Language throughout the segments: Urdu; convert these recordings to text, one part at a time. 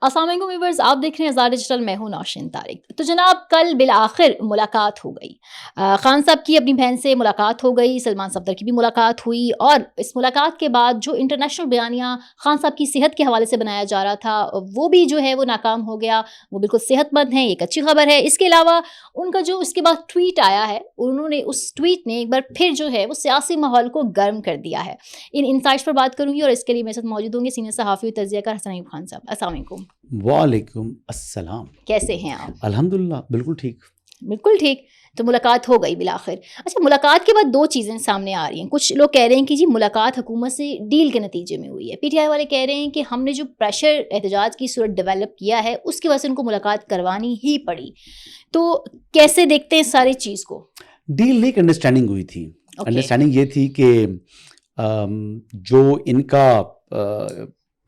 السلام علیکم ویورز، آپ دیکھ رہے ہیں آزاد ڈیجیٹل، میں ہوں نوشین طارق۔ تو جناب کل بالآخر ملاقات ہو گئی، خان صاحب کی اپنی بہن سے ملاقات ہو گئی، سلمان صفدر کی بھی ملاقات ہوئی، اور اس ملاقات کے بعد جو انٹرنیشنل بیانیہ خان صاحب کی صحت کے حوالے سے بنایا جا رہا تھا وہ بھی جو ہے وہ ناکام ہو گیا۔ وہ بالکل صحت مند ہیں، ایک اچھی خبر ہے۔ اس کے علاوہ ان کا جو اس کے بعد ٹویٹ آیا ہے، انہوں نے اس ٹویٹ نے ایک بار پھر جو ہے وہ سیاسی ماحول کو گرم کر دیا ہے۔ ان انسائٹس پر بات کروں گی، اور اس کے لیے میرے ساتھ موجود ہوں گے سینئر صحافی و تجزیہ کار حسن ایوب خان صاحب۔ السلام علیکم۔ وعلیکم السلام۔ کیسے ہیں آپ؟ الحمدللہ بالکل ٹھیک۔ بالکل ٹھیک۔ تو ملاقات ہو گئی بالآخر۔ اچھا، ملاقات کے بعد دو چیزیں سامنے آ رہی ہیں۔ کچھ لوگ کہہ رہے ہیں کہ جی ملاقات حکومت سے ڈیل کے نتیجے میں ہوئی ہے، پی ٹی آئی والے کہہ رہے ہیں کہ ہم نے جو پریشر احتجاج کی صورت ڈیولپ کیا ہے اس کی وجہ سے ان کو ملاقات کروانی ہی پڑی۔ تو کیسے دیکھتے ہیں ساری چیز کو؟ ڈیل نہیں، انڈرسٹینڈنگ ہوئی تھی۔ انڈرسٹینڈنگ یہ تھی کہ جو ان کا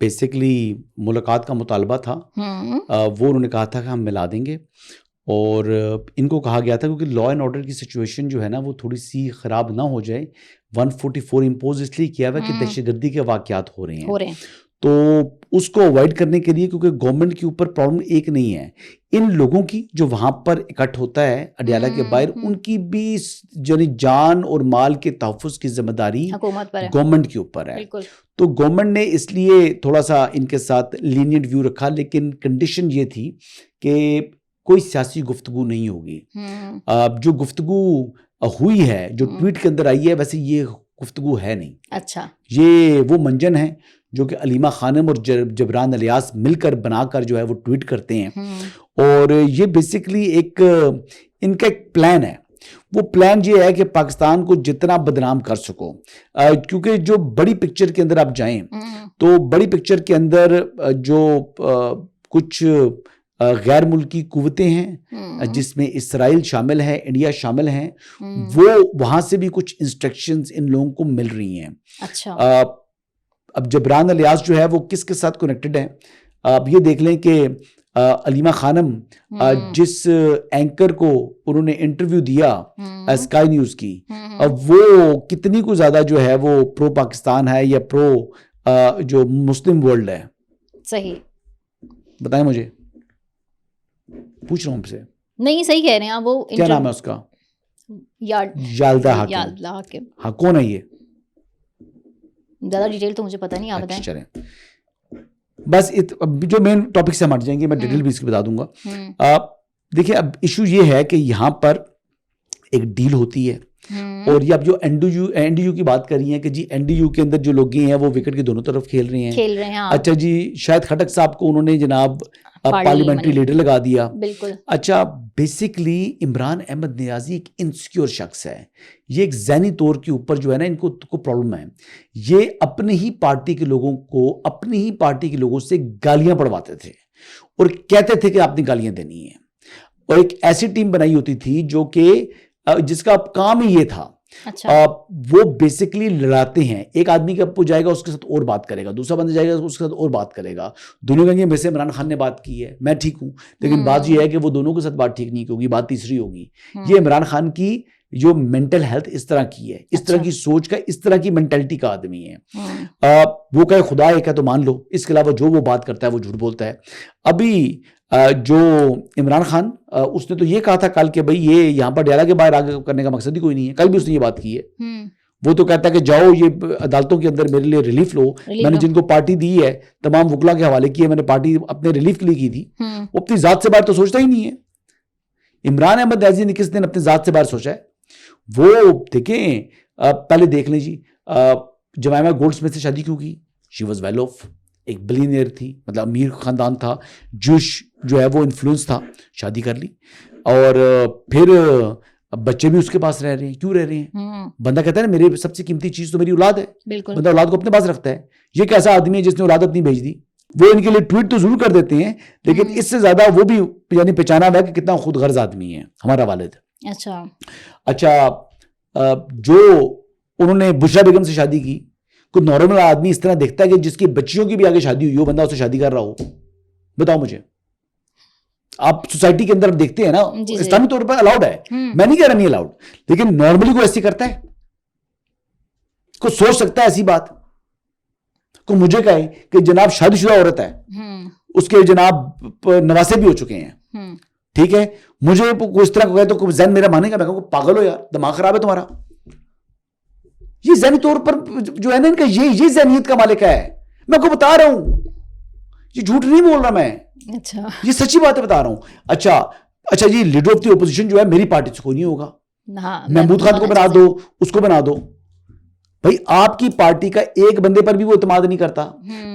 بیسکلی ملاقات کا مطالبہ تھا وہ انہوں نے کہا تھا کہ ہم ملا دیں گے، اور ان کو کہا گیا تھا کیونکہ لا اینڈ آرڈر کی سچویشن جو ہے نا وہ تھوڑی سی خراب نہ ہو جائے۔ 144 امپوز اس لیے کیا ہوا کہ دہشت گردی کے واقعات ہو رہے ہیں، تو اس کو اوائڈ کرنے کے لیے، کیونکہ گورنمنٹ کے اوپر پرابلم ایک نہیں ہے، ان لوگوں کی جو وہاں پر اکٹھ ہوتا ہے اڈیالہ کے باہر، ان کی بھی یعنی جان اور مال کے تحفظ کی ذمہ داری گورنمنٹ کے اوپر ہے۔ تو گورنمنٹ نے اس لیے تھوڑا سا ان کے ساتھ لینینٹ ویو رکھا، لیکن کنڈیشن یہ تھی کہ کوئی سیاسی گفتگو نہیں ہوگی۔ جو گفتگو ہوئی ہے، جو ٹویٹ کے اندر آئی ہے، ویسے یہ گفتگو ہے نہیں۔ اچھا، یہ وہ منجن ہے جو کہ علیمہ خانم اور جبران الیاس مل کر بنا کر جو ہے وہ ٹویٹ کرتے ہیں، اور یہ بیسکلی ایک ان کا ایک پلان ہے۔ وہ پلان یہ ہے کہ پاکستان کو جتنا بدنام کر سکو، کیونکہ جو بڑی پکچر کے اندر آپ جائیں تو بڑی پکچر کے اندر جو کچھ غیر ملکی قوتیں ہیں جس میں اسرائیل شامل ہے، انڈیا شامل ہیں، وہ وہاں سے بھی کچھ انسٹرکشنز ان لوگوں کو مل رہی ہیں۔ اچھا، اب جبران الیاس جو ہے وہ کس کے ساتھ کنیکٹڈ ہے؟ آپ یہ دیکھ لیں کہ علیمہ خانم جس اینکر کو انہوں نے انٹرویو دیا اسکائی نیوز کی، اب وہ کتنی کو زیادہ جو ہے وہ پرو پاکستان ہے یا پرو جو مسلم ورلڈ ہے؟ صحیح بتائیں مجھے، پوچھ رہا ہوں آپ سے۔ نہیں، صحیح کہہ رہے ہیں وہ۔ کیا نام ہے اس کا؟ یالدہ حاکم۔ ہاں، کون ہے یہ؟ زیادہ ڈیٹیل تو مجھے پتہ نہیں، آپ بتائیں۔ چلیں، بس جو مین ٹاپک سے ہم ہٹ جائیں گے، میں ڈیٹیل بھی اس کی بتا دوں گا۔ دیکھیں، اب ایشو یہ ہے کہ یہاں پر ایک ڈیل ہوتی ہے، اور یہ اب جو این ڈی یو کی بات کر رہی ہیں کہ جی این ڈی یو کے اندر جو لوگ ہیں وہ وکٹ کے دونوں طرف کھیل رہے ہیں۔ اچھا جی، شاید خٹک صاحب کو انہوں نے جناب پارلیمنٹری لیڈر لگا دیا۔ بالکل۔ اچھا، بیسکلی عمران احمد نیازی ایک انسیکیور شخص ہے، یہ ایک ذہنی طور کے اوپر جو ہے نا ان کو پرابلم ہے۔ یہ اپنی ہی پارٹی کے لوگوں کو، اپنی ہی پارٹی کے لوگوں سے گالیاں پڑھواتے تھے اور کہتے تھے کہ آپ نے گالیاں دینی ہیں، اور ایک ایسی ٹیم بنائی ہوتی تھی جو کہ جس کا کام ہی یہ تھا۔ وہ بیسکلی لڑاتے ہیں، ایک آدمی کا پو جائے گا اس کے ساتھ اور بات کرے گا، دوسرا بندہ جائے گا اس کے ساتھ اور بات کرے گا، دونوں کہیں گے میں سے عمران خان نے بات کی ہے، میں ٹھیک ہوں، لیکن بات یہ ہے کہ وہ دونوں کے ساتھ بات ٹھیک نہیں ہوگی، بات تیسری ہوگی۔ یہ عمران خان کی جو مینٹل ہیلتھ اس طرح کی ہے، اس طرح کی سوچ کا، اس طرح کی مینٹلٹی کا آدمی ہے۔ وہ کہے خدا ایک ہے تو مان لو، اس کے علاوہ جو وہ بات کرتا ہے وہ جھوٹ بولتا ہے۔ ابھی جو عمران خان، اس نے تو یہ کہا تھا کل کہ بھئی یہ یہاں پر ڈیرا کے باہر آگے کرنے کا مقصد ہی کوئی نہیں ہے، کل بھی اس نے یہ بات کی ہے۔ وہ تو کہتا ہے کہ جاؤ یہ عدالتوں کے اندر میرے لیے ریلیف لو، میں نے جن کو پارٹی دی ہے تمام وکلا کے حوالے کیے، میں نے پارٹی اپنے ریلیف کے لیے کی تھی۔ وہ اپنی ذات سے باہر تو سوچتا ہی نہیں ہے۔ عمران احمد نیازی نے کس دن اپنے ذات سے باہر سوچا ہے؟ وہ دیکھیں، پہلے دیکھ لیں جی، جمائمہ گولڈ اسمتھ سے شادی کیوں کی؟ شی واز ویل آف، ایک بلینئر تھی، مطلب امیر خاندان تھا، جوش جو ہے وہ انفلوئنس تھا، شادی کر لی، اور پھر بچے بھی اس کے پاس رہ رہے ہیں۔ کیوں رہ رہے ہیں؟ بندہ کہتا ہے نا میری سب سے قیمتی چیز تو میری اولاد ہے، بندہ اولاد کو اپنے پاس رکھتا ہے۔ یہ کیسا آدمی ہے جس نے اولاد اپنی بھیج دی؟ وہ ان کے لیے ٹویٹ تو ضرور کر دیتے ہیں، لیکن اس سے زیادہ وہ بھی یعنی پہچانا ہوا ہے کہ کتنا خود غرض آدمی ہے ہمارا والد۔ اچھا، جو انہوں نے بشرا بیگم سے شادی کی، کوئی نارمل آدمی اس طرح دیکھتا ہے کہ جس کی بچیوں کی بھی آگے شادی ہوئی ہو، بندہ اس سے شادی کر رہا ہو؟ بتاؤ مجھے۔ آپ سوسائٹی کے اندر دیکھتے ہیں نا، اسلامی طور پر الاؤڈ ہے، میں نہیں کہہ رہا نہیں الاؤڈ، لیکن نارملی کوئی ایسی کرتا ہے؟ کوئی سوچ سکتا ہے ایسی بات؟ کوئی مجھے کہے کہ جناب شادی شدہ عورت ہے، اس کے جناب نواسے بھی ہو چکے ہیں. ٹھیک ہے, مجھے اس طرح کو کہے تو ذہن میرا مانے گا, میں کہوں پاگل ہو یار, دماغ خراب ہے تمہارا. یہ ذہنی طور پر جو ہے نا ان کا یہ ذہنیت کا مالک ہے. میں کو بتا رہا ہوں, یہ جھوٹ نہیں بول رہا میں, اچھا یہ سچی بات ہے بتا رہا ہوں. اچھا جی لیڈر آف دی اپوزیشن جو ہے میری پارٹی سے کوئی نہیں ہوگا, محمود خان کو بنا دو, اس کو بنا دو. بھائی آپ کی پارٹی کا ایک بندے پر بھی وہ اعتماد نہیں کرتا.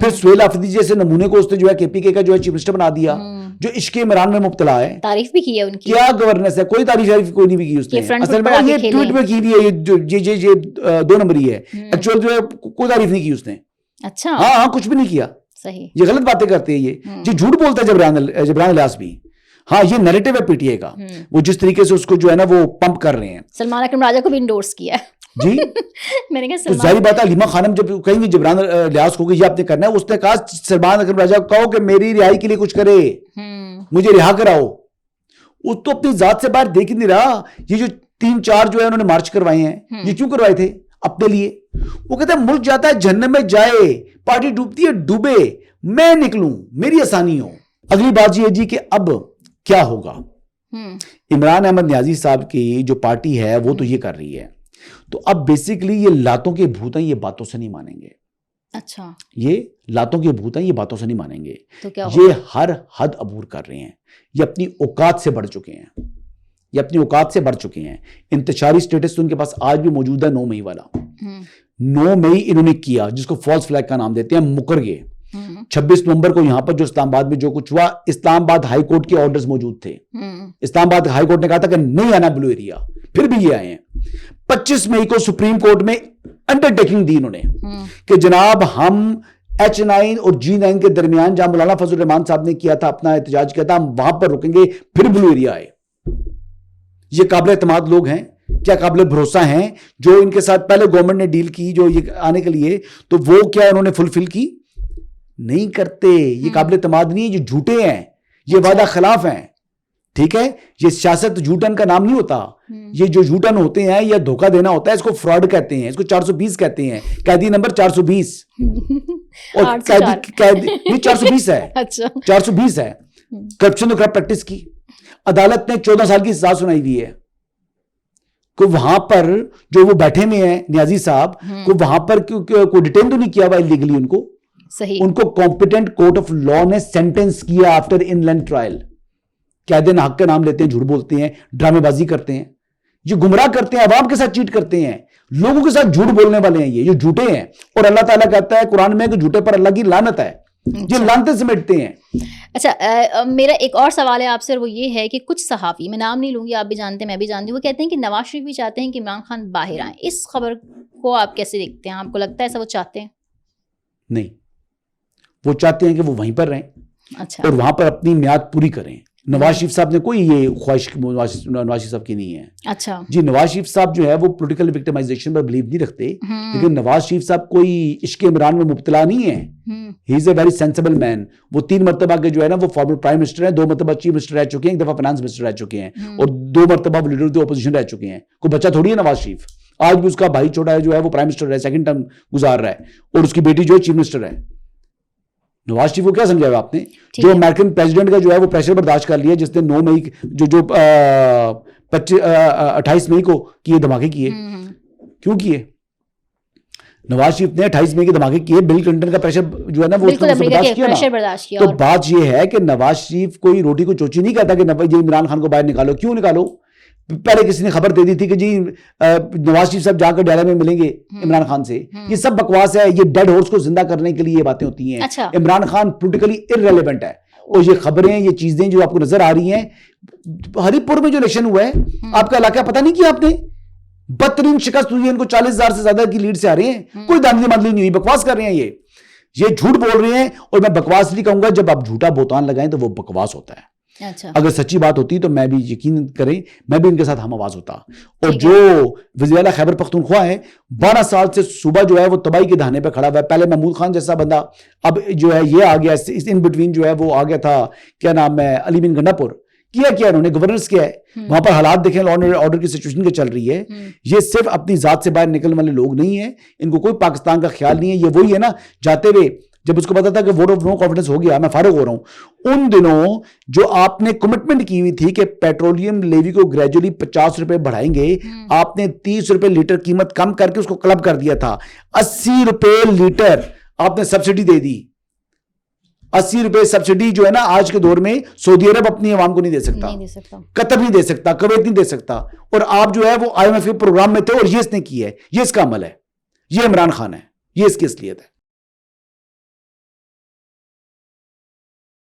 پھر سہیل آفریدی جیسے نمونے کو اس نے جو ہے کے پی کے کا جو ہے چیف منسٹر بنا دیا, جو عشق عمران میں مبتلا ہے. تعریف بھی کی ہے ان کی, کیا گورننس ہے, کوئی تعریف کوئی نہیں بھی کی اس نے. اصل میں یہ ٹویٹ میں کی بھی ہے, یہ 2 نمبری ہے. ایکچوئل جو ہے کوئی تعریف نہیں کی اس نے. اچھا ہاں کچھ بھی نہیں کیا. صحیح, یہ غلط باتیں کرتے ہیں, یہ جھوٹ بولتا ہے جبران الیاس بھی. ہاں یہ نیریٹو ہے پی ٹی اے کا, وہ جس طریقے سے اس کو جو ہے نا وہ پمپ کر رہے ہیں. سلمان اکرم راجہ کو بھی انڈورس کیا ہے جی. میں نے کہا تو ظاہر بات ہے حلیمہ خانم جب کہیں گے جبران الیاس کو کہ یہ آپ نے کرنا ہے, اس نے کہا سلمان اکرم راجہ کو کہو کہ میری رہائی کے لیے کچھ کرے, مجھے رہا کراؤ. وہ تو اپنی ذات سے باہر دیکھ نہیں رہا. یہ جو 3-4 جو ہے انہوں نے مارچ کروائے ہیں, یہ کیوں کروائے تھے؟ اپنے لیے. وہ کہتا ہے ملک جاتا ہے جہنم میں جائے, پارٹی ڈوبتی ہے ڈوبے, میں نکلوں, میری آسانی ہو. اگلی بات یہ ہے جی کہ اب کیا ہوگا. عمران احمد نیازی صاحب کی جو پارٹی ہے وہ تو یہ کر رہی ہے, تو اب بیسیکلی یہ لاتوں کے بھوت ہیں, یہ باتوں سے نہیں مانیں گے. اچھا یہ لاتوں کے بھوت ہیں, یہ باتوں سے نہیں مانیں گے. تو کیا یہ ہر حد عبور کر رہے ہیں, یہ اپنی اوقات سے بڑھ چکے ہیں, یہ اپنی اوقات سے بڑھ چکے ہیں. انتشاری سٹیٹس تو ان کے پاس آج بھی موجود ہے 9 مئی والا. 9 مئی انہوں نے کیا, جس کو فالس فلیگ کا نام دیتے ہیں, مکر گئے. 26 نومبر کو یہاں پر جو اسلام آباد میں جو کچھ ہوا, اسلام آباد ہائی کورٹ کے آرڈرز موجود تھے. اسلام آباد ہائی کورٹ نے کہا تھا کہ نہیں آنا بلو ایریا, پھر بھی یہ آئے ہیں. 25 مئی کو سپریم کورٹ میں انڈر ٹیکنگ دی انہوں نے کہ جناب ہم H9 اور G9 کے درمیان جہاں مولانا فضل الرحمان صاحب نے کیا تھا, اپنا احتجاج کیا تھا, ہم وہاں پر رکیں گے, پھر بلو ایریا آئے. یہ قابل اعتماد لوگ ہیں, کیا قابل بھروسہ ہیں, جو ان کے ساتھ پہلے گورنمنٹ نے ڈیل کی جو یہ آنے کے لیے, تو وہ کیا انہوں نے فلفل کی؟ نہیں کرتے. یہ قابل اعتماد نہیں ہے, یہ جھوٹے ہیں, یہ وعدہ خلاف ہیں. ٹھیک ہے, یہ سیاست جھوٹن کا نام نہیں ہوتا. یہ جو جھوٹن ہوتے ہیں یا دھوکہ دینا ہوتا ہے, اس کو فراڈ کہتے ہیں, اس کو 420 کہتے ہیں, قیدی نمبر 420. اور قیدی 420 ہے, 420 ہے. کرپشن اور کرپٹ پریکٹس کی عدالت نے 14 سال کی سزا سنائی ہوئی ہے. کو وہاں پر جو وہ بیٹھے میں ہیں نیازی صاحب کو, وہاں پر کوئی ڈیٹین تو نہیں کیا ہوا انلیگلی, ان کو صحیح, ان کو کمپیٹنٹ کورٹ آف لا نے سینٹنس کیا آفٹر ان لینڈ ٹرائل. قید حق کا نام لیتے ہیں, جھوٹ بولتے ہیں, ڈرامے بازی کرتے ہیں, یہ گمراہ کرتے ہیں, عوام کے ساتھ چیٹ کرتے ہیں, لوگوں کے ساتھ جھوٹ بولنے والے ہیں, یہ جھوٹے ہیں. اور اللہ تعالیٰ کہتا ہے قرآن میں کہ جھوٹے پر اللہ کی لعنت ہے, یہ لعنتیں سمیٹتے ہیں. اچھا میرا ایک اور سوال ہے آپ سے, اور وہ یہ ہے کہ کچھ صحافی, میں نام نہیں لوں گی, آپ بھی جانتے ہیں میں بھی جانتی ہوں, وہ کہتے ہیں کہ نواز شریف بھی چاہتے ہیں کہ عمران خان باہر آئیں. اس خبر کو آپ کیسے دیکھتے ہیں؟ آپ کو لگتا ہے ایسا وہ چاہتے ہیں؟ نہیں, وہ چاہتے ہیں کہ وہ وہیں پر رہیں. اچھا, اور وہاں پر اپنی میعاد پوری کریں. نواز شریف صاحب نے کوئی یہ خواہش نواز شریف صاحب کی نہیں ہے. اچھا جی, نواز شریف صاحب جو ہے وہ پولیٹیکل وکٹمائزیشن پر بلیو نہیں رکھتے, لیکن نواز شریف صاحب کوئی عشق عمران میں مبتلا نہیں ہے. ہی از اے ویری سینسیبل مین. وہ 3 مرتبہ کے جو ہے نا وہ فارمر پرائم منسٹر ہیں, 2 مرتبہ چیف منسٹر رہ چکے ہیں, 1 دفعہ فائنانس منسٹر رہ چکے ہیں, اور 2 مرتبہ وہ لیڈر آف دی اپوزیشن رہ چکے ہیں. کوئی بچہ تھوڑی ہے نواز شریف. آج بھی اس کا بھائی چھوٹا ہے جو ہے وہ پرائم منسٹر ہے, 2nd ٹرم گزار رہا ہے, اور اس کی بیٹی جو ہے چیف منسٹر ہے. نواز شریف کو کیا سمجھا ہوا آپ نے؟ جو امریکن پریزیڈنٹ کا جو ہے وہ پریشر برداشت کر لیا, جس نے 9 مئی جو 28 مئی کو کیے دھماکے کیے. کیوں کیے نواز شریف نے 28 مئی کے دھماکے کیے؟ بل کلنٹن کا پریشر جو ہے نا وہ برداشت کیا. تو بات یہ ہے کہ نواز شریف کوئی روٹی کو چوچی نہیں کہتا کہ جی عمران خان کو باہر نکالو. کیوں نکالو؟ پہلے کسی نے خبر دے دی تھی کہ جی نواز شریف صاحب جا کر ڈیرا میں ملیں گے عمران خان سے. یہ سب بکواس ہے, یہ ڈیڈ ہارس کو زندہ کرنے کے لیے یہ باتیں ہوتی ہیں. عمران خان پولیٹیکلی ارریلیونٹ ہے, اور یہ خبریں, یہ چیزیں جو آپ کو نظر آ رہی ہیں, ہری پور میں جو الیکشن ہوا ہے, آپ کا علاقہ پتہ نہیں کیا آپ نے, بدترین شکست ہوئی ہے, ان کو 40,000 سے زیادہ کی لیڈ سے آ رہے ہیں. کوئی دھاندلی ماندلی نہیں ہوئی, بکواس کر رہے ہیں, یہ جھوٹ بول رہے ہیں. اور میں بکواس نہیں کہوں گا, جب آپ جھوٹا بہتان لگائیں تو وہ بکواس ہوتا ہے. اگر سچی بات ہوتی تو میں بھی یقین کریں میں بھی ان کے ساتھ ہم آواز ہوتا. اور جو وزیر خیبر پختونخوا ہے 12 سال سے صوبہ جو ہے وہ تباہی کے دہانے پہ کھڑا ہوا ہے. پہلے محمود خان جیسا بندہ, اب جو ہے یہ آ گیا, ان بٹوین جو ہے وہ آ گیا تھا, کیا نام ہے, علی بن گنڈا پور. کیا انہوں نے گورننس کیا ہے, وہاں پر حالات دیکھیں, لا اینڈ آرڈر کی سچویشن کے چل رہی ہے. یہ صرف اپنی ذات سے باہر نکلنے والے لوگ نہیں ہیں, ان کو کوئی پاکستان کا خیال نہیں ہے. یہ وہی ہے نا, جاتے ہوئے جب اس کو پتا تھا کہ ووٹ آف نو کانفیڈنس ہو گیا، میں فارغ ہو رہا ہوں، ان دنوں جو آپ نے کمٹمنٹ کی ہوئی تھی کہ پیٹرولیم لیوی کو گریجولی 50 روپے بڑھائیں گے، آپ نے 30 روپے لیٹر قیمت کم کر کے اس کو کلب کر دیا تھا. 80 روپے لیٹر آپ نے سبسڈی دے دی. 80 روپے سبسڈی جو ہے نا آج کے دور میں سعودی عرب اپنی عوام کو نہیں دے سکتا، قطر نہیں دے سکتا، کویت نہیں دے سکتا، اور آپ جو ہے وہ IMF کے پروگرام میں تھے اور یہ اس نے کی ہے. یہ اس کا عمل ہے، یہ عمران خان ہے، یہ اس کی اصلیت ہے.